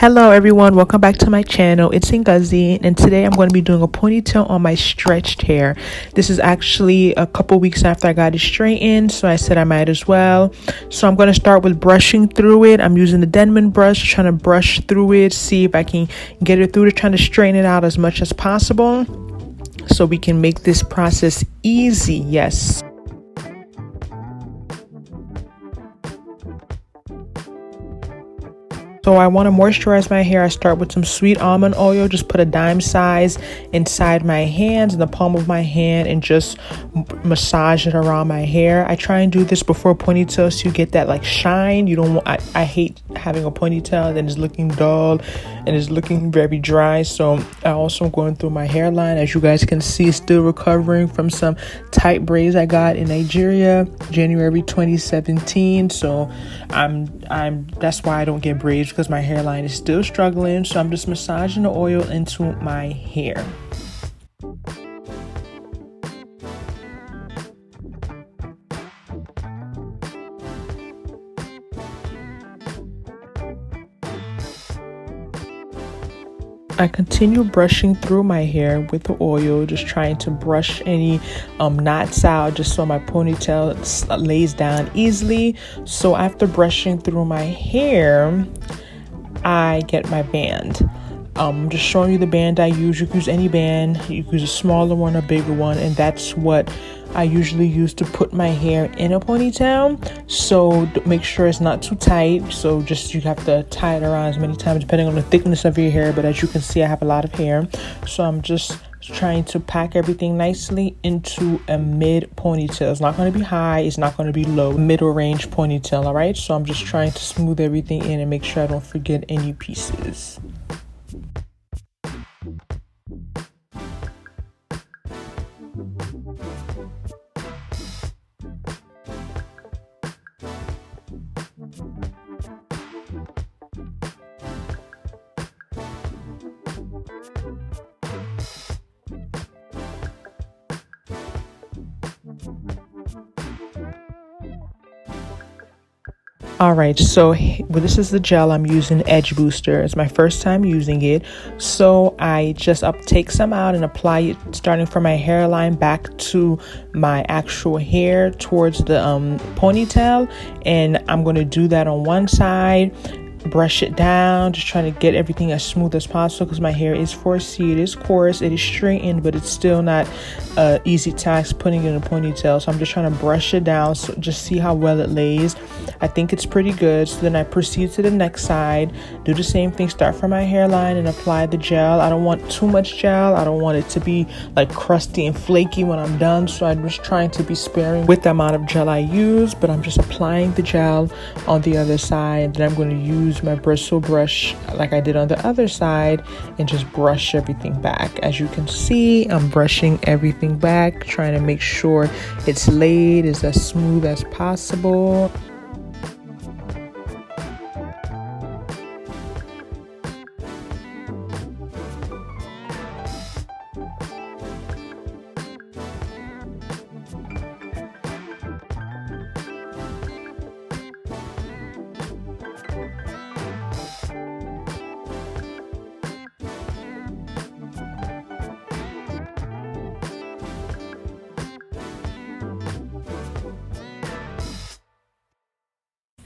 Hello everyone, welcome back to my channel. It's Ngozi, and today I'm going to be doing a ponytail on my stretched hair. This is actually a couple weeks after I got it straightened, so I said I might as well. So I'm going to start with brushing through it. I'm using the Denman brush, trying to brush through it, see if I can get it through, trying to straighten it out as much as possible so we can make this process easy. Yes. So I want to moisturize my hair. I start with some sweet almond oil, just put a dime size inside my hands, in the palm of my hand, and just massage it around my hair. I try and do this before ponytail so you get that like shine. You don't want, I hate having a ponytail that is looking dull and is looking very dry. So I also am going through my hairline. As you guys can see, still recovering from some tight braids I got in Nigeria, January 2017. So that's why I don't get braids, because my hairline is still struggling. So I'm just massaging the oil into my hair. I continue brushing through my hair with the oil, just trying to brush any knots out, just so my ponytail lays down easily. So after brushing through my hair, I get my band. I'm just showing you the band I use. You can use any band. You can use a smaller one or bigger one, and that's what I usually use to put my hair in a ponytail. So make sure it's not too tight. So just you have to tie it around as many times depending on the thickness of your hair. But as you can see, I have a lot of hair, so I'm just trying to pack everything nicely into a mid ponytail. It's not going to be high, it's not going to be low, middle range ponytail. All right, so I'm just trying to smooth everything in and make sure I don't forget any pieces. All right, so this is the gel I'm using, Edge Booster. It's my first time using it, so I just take some out and apply it starting from my hairline back to my actual hair towards the ponytail, and I'm going to do that on one side, brush it down, just trying to get everything as smooth as possible, because my hair is 4C, it is coarse, it is straightened, but it's still not easy task putting it in a ponytail. So I'm just trying to brush it down, so just see how well it lays. I think it's pretty good. So then I proceed to the next side, do the same thing, start from my hairline and apply the gel. I don't want too much gel. I don't want it to be like crusty and flaky when I'm done, so I'm just trying to be sparing with the amount of gel I use. But I'm just applying the gel on the other side, and then I'm going to use my bristle brush like I did on the other side and just brush everything back. As you can see, I'm brushing everything back, trying to make sure it's laid as smooth as possible.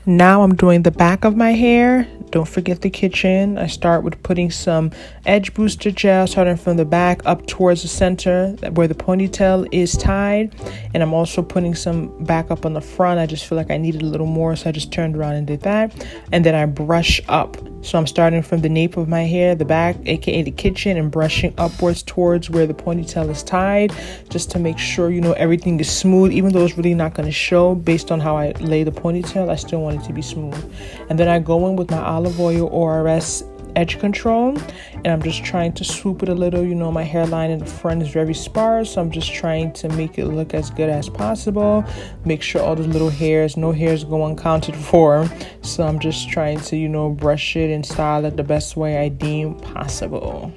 Now I'm doing the back of my hair. Don't forget the kitchen. I start with putting some Edge Booster gel, starting from the back up towards the center where the ponytail is tied. And I'm also putting some back up on the front. I just feel like I needed a little more, so I just turned around and did that. And then I brush up. So I'm starting from the nape of my hair, the back, aka the kitchen, and brushing upwards towards where the ponytail is tied, just to make sure, you know, everything is smooth. Even though it's really not going to show based on how I lay the ponytail, I still want it to be smooth. And then I go in with my olive oil ORS edge control, and I'm just trying to swoop it a little. You know, my hairline in the front is very sparse, so I'm just trying to make it look as good as possible, make sure all the little hairs, no hairs go uncounted for. So I'm just trying to, you know, brush it and style it the best way I deem possible.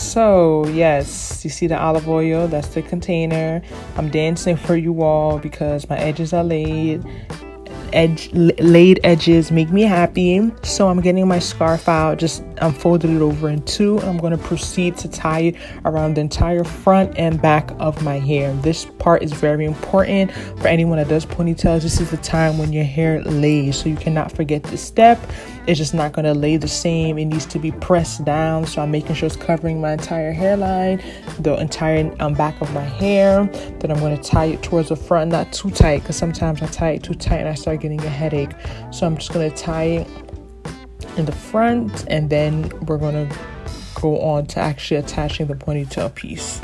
So yes, you see the olive oil, that's the container. I'm dancing for you all because my edges are laid. Laid edges make me happy. So I'm getting my scarf out, just folded it over in two, and I'm going to proceed to tie it around the entire front and back of my hair. This part is very important for anyone that does ponytails. This is the time when your hair lays, so you cannot forget this step. It's just not going to lay the same. It needs to be pressed down, so I'm making sure it's covering my entire hairline, the entire back of my hair. Then I'm going to tie it towards the front, not too tight, because sometimes I tie it too tight and I start getting a headache. So I'm just going to tie it in the front, and then we're going to go on to actually attaching the ponytail piece.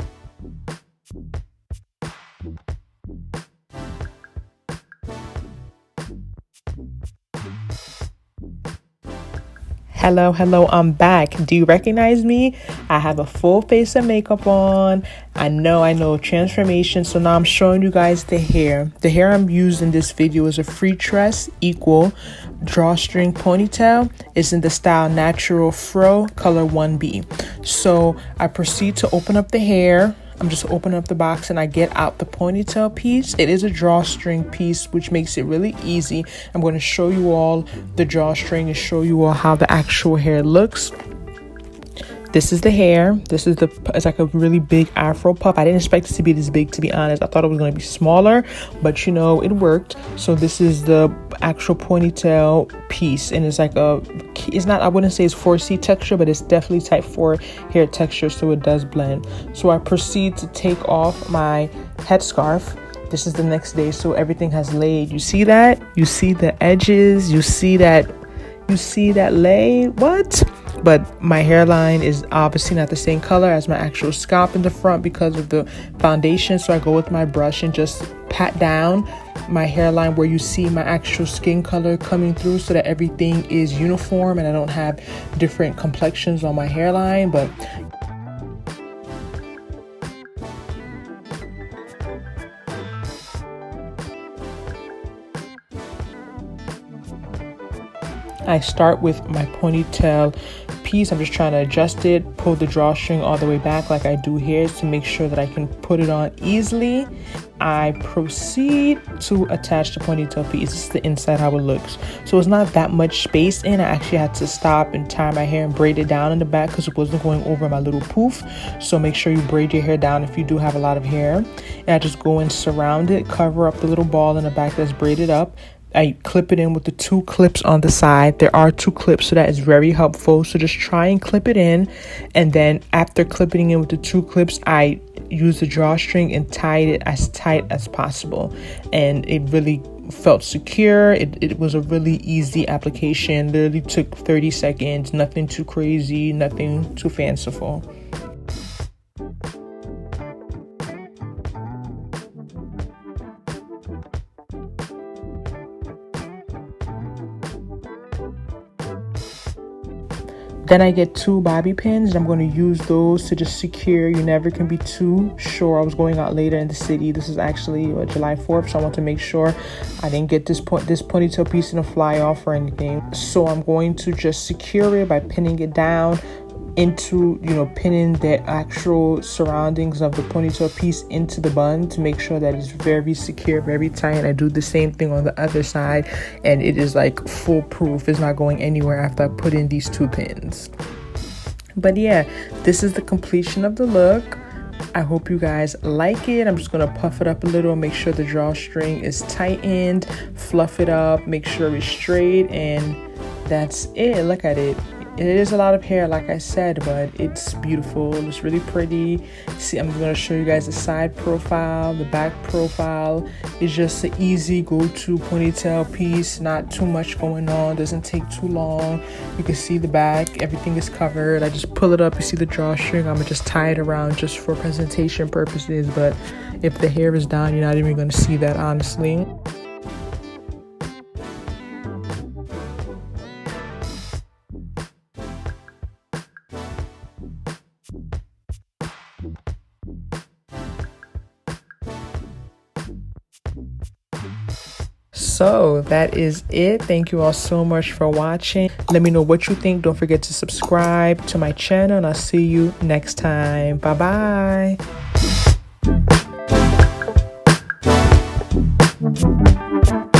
Hello, I'm back. Do you recognize me? I have a full face of makeup on. I know, transformation. So now I'm showing you guys the hair. The hair I'm using in this video is a freetress equal drawstring ponytail. It's in the style natural fro color 1B. So I proceed to open up the hair. I'm just opening up the box and I get out the ponytail piece. It is a drawstring piece, which makes it really easy. I'm going to show you all the drawstring and show you all how the actual hair looks. This is the hair. It's like a really big afro puff. I didn't expect it to be this big, to be honest. I thought it was going to be smaller, but it worked. So this is the actual ponytail piece, and it's like I wouldn't say it's 4C texture, but it's definitely type 4 hair texture, so it does blend. So I proceed to take off my headscarf. This is the next day, so everything has laid. You see that? You see the edges? You see that lay? What? But my hairline is obviously not the same color as my actual scalp in the front because of the foundation. So I go with my brush and just pat down my hairline where you see my actual skin color coming through, so that everything is uniform and I don't have different complexions on my hairline. But I start with my ponytail piece. I'm just trying to adjust it, pull the drawstring all the way back like I do here to make sure that I can put it on easily. I proceed to attach the ponytail piece. This is the inside how it looks. So it's not that much space in. I actually had to stop and tie my hair and braid it down in the back because it wasn't going over my little poof. So make sure you braid your hair down if you do have a lot of hair. And I just go and surround it, cover up the little ball in the back that's braided up. I clip it in with the 2 clips on the side. There are 2 clips, so that is very helpful. So just try and clip it in. And then after clipping in with the 2 clips, I use the drawstring and tied it as tight as possible. And it really felt secure. It was a really easy application. Literally took 30 seconds. Nothing too crazy, nothing too fanciful. Then I get 2 bobby pins, and I'm going to use those to just secure. You never can be too sure. I was going out later in the city. This is actually July 4th, so I want to make sure I didn't get this ponytail piece in a fly off or anything. So I'm going to just secure it by pinning it down into, pinning the actual surroundings of the ponytail piece into the bun to make sure that it's very secure, very tight. And I do the same thing on the other side, and it is like foolproof. It's not going anywhere after I put in these 2 pins. But yeah, this is the completion of the look. I hope you guys like it. I'm just going to puff it up a little, make sure the drawstring is tightened, fluff it up, make sure it's straight, and that's it. Look at it. It is a lot of hair, like I said, but it's beautiful. It's really pretty. See, I'm going to show you guys the side profile, the back profile. It's just an easy go-to ponytail piece. Not too much going on. Doesn't take too long. You can see the back. Everything is covered. I just pull it up. You see the drawstring. I'm going to just tie it around just for presentation purposes. But if the hair is down, you're not even going to see that, honestly. So that is it. Thank you all so much for watching. Let me know what you think. Don't forget to subscribe to my channel, and I'll see you next time. Bye bye.